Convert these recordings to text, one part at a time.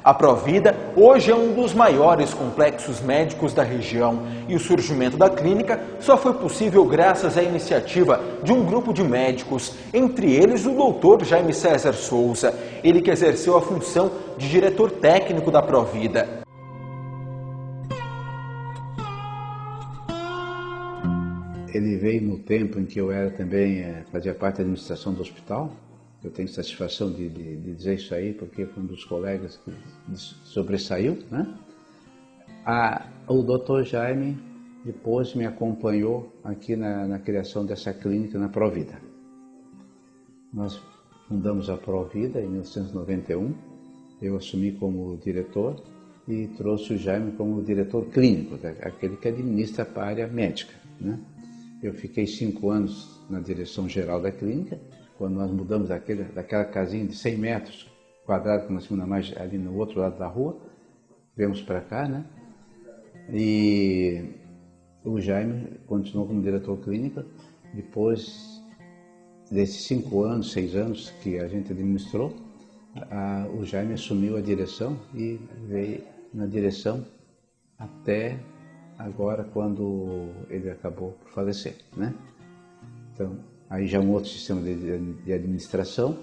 A Provida hoje é um dos maiores complexos médicos da região e o surgimento da clínica só foi possível graças à iniciativa de um grupo de médicos, entre eles o Dr. Jaime César Souza, ele que exerceu a função de diretor técnico da Provida. Ele veio no tempo em que eu era também, fazia parte da administração do hospital. Eu tenho satisfação de dizer isso aí, porque foi um dos colegas que sobressaiu, né? O Dr. Jaime depois me acompanhou aqui na criação dessa clínica na Provida. Nós fundamos a Provida em 1991, eu assumi como diretor e trouxe o Jaime como diretor clínico, aquele que administra a área médica, né? Eu fiquei 5 anos na direção geral da clínica, quando nós mudamos daquela casinha de 100 metros quadrados que nós tínhamos mais ali no outro lado da rua, viemos para cá, né? E o Jaime continuou como diretor clínico. Depois desses 5 anos, 6 anos que a gente administrou, o Jaime assumiu a direção e veio na direção até agora, quando ele acabou por falecer, né? Então, aí já um outro sistema de administração.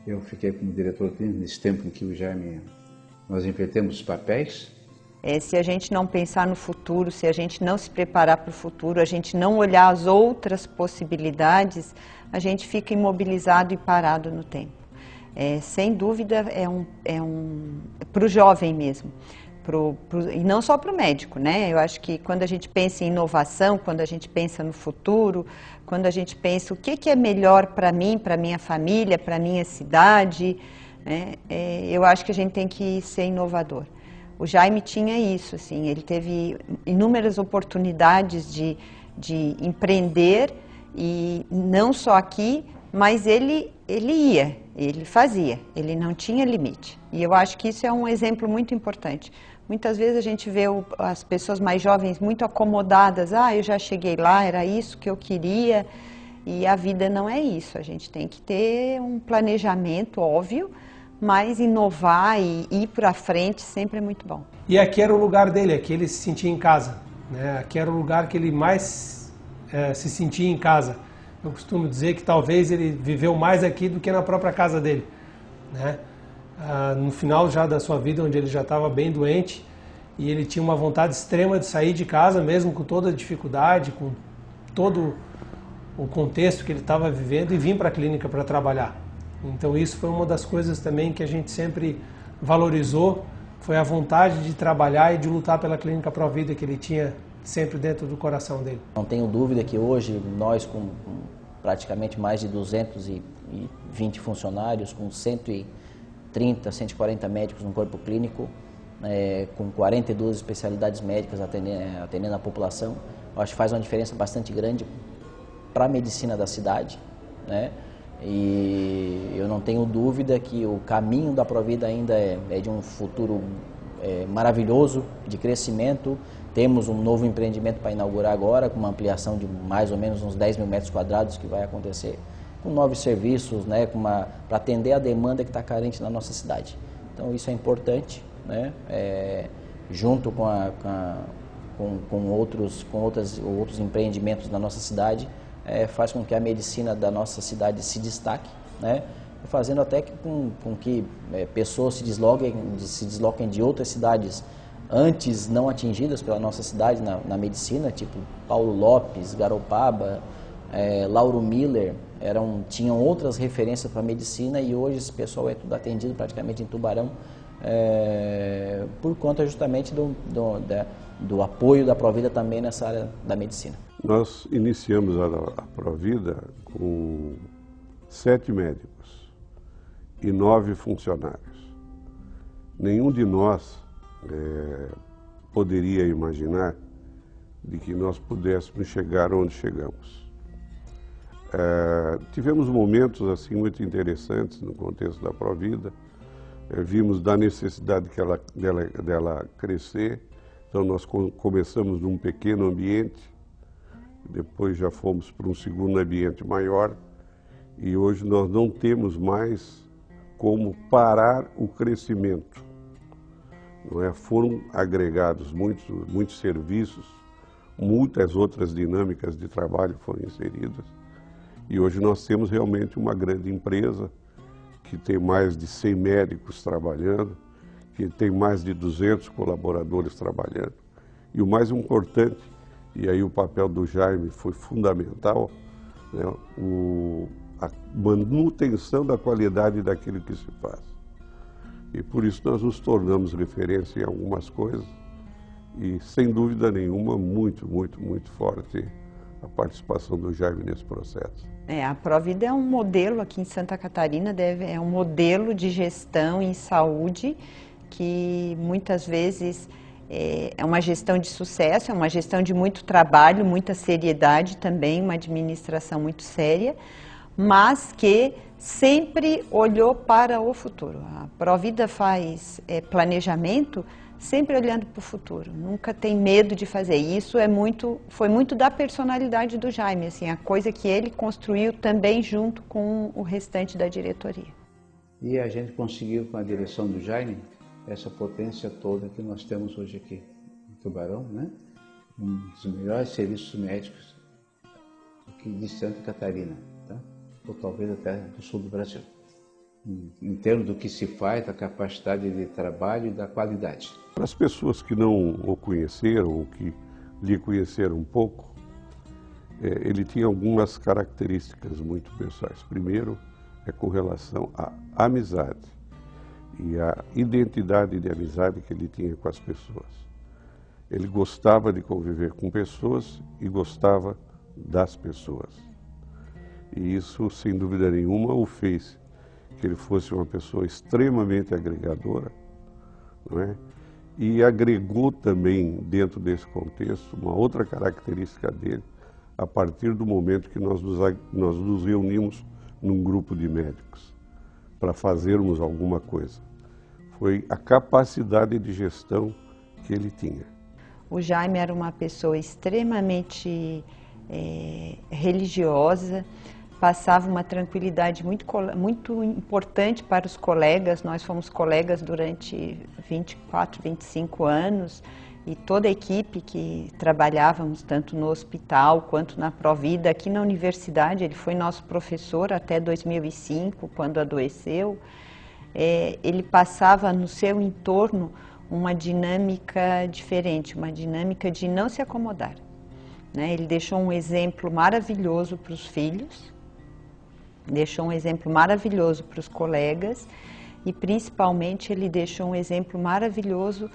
Eu fiquei como diretor clínico nesse tempo em que o Jaime, nós invertemos os papéis. Se a gente não pensar no futuro, se a gente não se preparar para o futuro, a gente não olhar as outras possibilidades, a gente fica imobilizado e parado no tempo. Sem dúvida, para o jovem mesmo. E não só para o médico, né? Eu acho que quando a gente pensa em inovação, quando a gente pensa no futuro, quando a gente pensa o que é melhor para mim, para minha família, para minha cidade, né? Eu acho que a gente tem que ser inovador. O Jaime tinha isso, assim, ele teve inúmeras oportunidades de empreender, e não só aqui, mas ele ia, ele fazia, ele não tinha limite. E eu acho que isso é um exemplo muito importante. Muitas vezes a gente vê as pessoas mais jovens muito acomodadas, eu já cheguei lá, era isso que eu queria, e a vida não é isso. A gente tem que ter um planejamento, óbvio, mas inovar e ir para frente sempre é muito bom. E aqui era o lugar dele, aqui ele se sentia em casa, né? Aqui era o lugar que ele mais se sentia em casa. Eu costumo dizer que talvez ele viveu mais aqui do que na própria casa dele, né? No final já da sua vida, onde ele já estava bem doente, e ele tinha uma vontade extrema de sair de casa, mesmo com toda a dificuldade, com todo o contexto que ele estava vivendo, e vir para a clínica para trabalhar. Então isso foi uma das coisas também que a gente sempre valorizou, foi a vontade de trabalhar e de lutar pela Clínica Provida que ele tinha sempre dentro do coração dele. Não tenho dúvida que hoje nós, com praticamente mais de 220 funcionários, com 130, 140 médicos no corpo clínico, com 42 especialidades médicas atendendo a população, eu acho que faz uma diferença bastante grande para a medicina da cidade, né? E eu não tenho dúvida que o caminho da Provida ainda é de um futuro maravilhoso, de crescimento. Temos um novo empreendimento para inaugurar agora, com uma ampliação de mais ou menos uns 10 mil metros quadrados que vai acontecer, com novos serviços, né, para atender a demanda que está carente na nossa cidade. Então isso é importante, né, junto com outros empreendimentos da nossa cidade, faz com que a medicina da nossa cidade se destaque, né, fazendo até com que pessoas se desloquem de outras cidades antes não atingidas pela nossa cidade na medicina, tipo Paulo Lopes, Garopaba, Lauro Miller, tinham outras referências para a medicina, e hoje esse pessoal é tudo atendido praticamente em Tubarão, por conta justamente do apoio da Provida também nessa área da medicina. Nós iniciamos a Provida com 7 médicos e 9 funcionários. Nenhum de nós poderia imaginar de que nós pudéssemos chegar onde chegamos. Tivemos momentos assim muito interessantes no contexto da Provida. Vimos da necessidade dela crescer, então nós começamos num pequeno ambiente, depois já fomos para um segundo ambiente maior, e hoje nós não temos mais como parar o crescimento. não é? Foram agregados muitos serviços, muitas outras dinâmicas de trabalho foram inseridas. E hoje nós temos realmente uma grande empresa que tem mais de 100 médicos trabalhando, que tem mais de 200 colaboradores trabalhando. E o mais importante, e aí o papel do Jaime foi fundamental, né, a manutenção da qualidade daquilo que se faz. E por isso nós nos tornamos referência em algumas coisas e, sem dúvida nenhuma, muito forte a participação do Jaime nesse processo. A Provida é um modelo aqui em Santa Catarina, é um modelo de gestão em saúde que muitas vezes é uma gestão de sucesso, é uma gestão de muito trabalho, muita seriedade também, uma administração muito séria, mas que sempre olhou para o futuro. A Provida faz planejamento sempre olhando para o futuro, nunca tem medo de fazer. Isso foi muito da personalidade do Jaime, assim, a coisa que ele construiu também junto com o restante da diretoria. E a gente conseguiu, com a direção do Jaime, essa potência toda que nós temos hoje aqui em Tubarão, né? Um dos melhores serviços médicos aqui de Santa Catarina, tá? Ou talvez até do sul do Brasil, em termos do que se faz, da capacidade de trabalho e da qualidade. Para as pessoas que não o conheceram, ou que lhe conheceram um pouco, ele tinha algumas características muito pessoais. Primeiro, é com relação à amizade e à identidade de amizade que ele tinha com as pessoas. Ele gostava de conviver com pessoas e gostava das pessoas. E isso, sem dúvida nenhuma, o fez que ele fosse uma pessoa extremamente agregadora, não é? E agregou também, dentro desse contexto, uma outra característica dele, a partir do momento que nós nos reunimos num grupo de médicos para fazermos alguma coisa. Foi a capacidade de gestão que ele tinha. O Jaime era uma pessoa extremamente religiosa, passava uma tranquilidade muito importante para os colegas. Nós fomos colegas durante 24, 25 anos e toda a equipe que trabalhávamos tanto no hospital quanto na Provida, aqui na universidade. Ele foi nosso professor até 2005, quando adoeceu. Ele passava no seu entorno uma dinâmica diferente, uma dinâmica de não se acomodar, né? Ele deixou um exemplo maravilhoso para os filhos, deixou um exemplo maravilhoso para os colegas e principalmente ele deixou um exemplo maravilhoso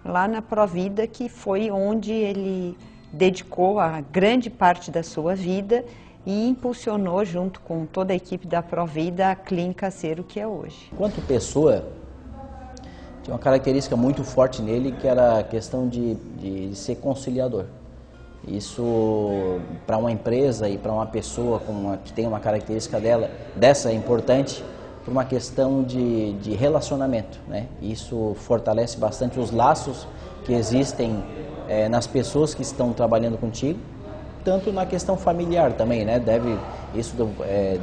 lá na Provida, que foi onde ele dedicou a grande parte da sua vida e impulsionou, junto com toda a equipe da Provida, a clínica a ser o que é hoje. Enquanto pessoa, tinha uma característica muito forte nele, que era a questão de ser conciliador. Isso, para uma empresa e para uma pessoa que tem uma característica dessa é importante por uma questão de relacionamento, né? Isso fortalece bastante os laços que existem nas pessoas que estão trabalhando contigo, tanto na questão familiar também, né? Isso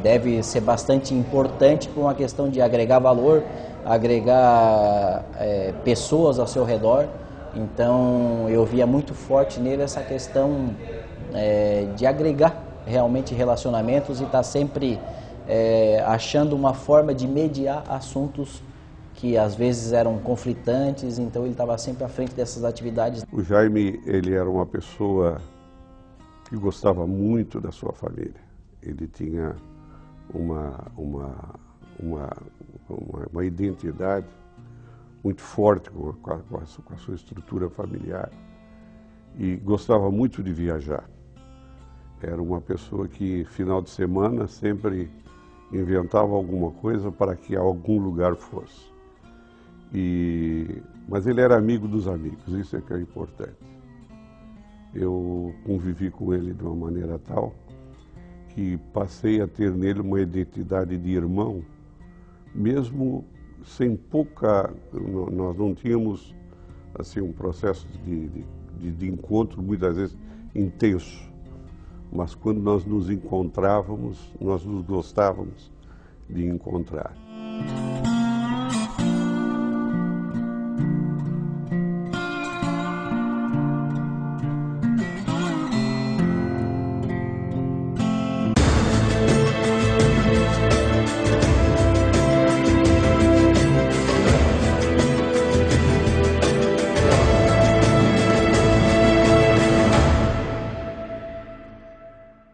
deve ser bastante importante por uma questão de agregar valor, agregar pessoas ao seu redor. Então eu via muito forte nele essa questão de agregar realmente relacionamentos e estar sempre achando uma forma de mediar assuntos que às vezes eram conflitantes. Então ele estava sempre à frente dessas atividades. O Jaime, ele era uma pessoa que gostava muito da sua família. Ele tinha uma identidade muito forte com a sua estrutura familiar e gostava muito de viajar. Era uma pessoa que, final de semana, sempre inventava alguma coisa para que a algum lugar fosse. Mas ele era amigo dos amigos, isso é que é importante. Eu convivi com ele de uma maneira tal que passei a ter nele uma identidade de irmão, mesmo sem nós não tínhamos assim um processo de encontro muitas vezes intenso, mas quando nós nos encontrávamos, nós nos gostávamos de encontrar.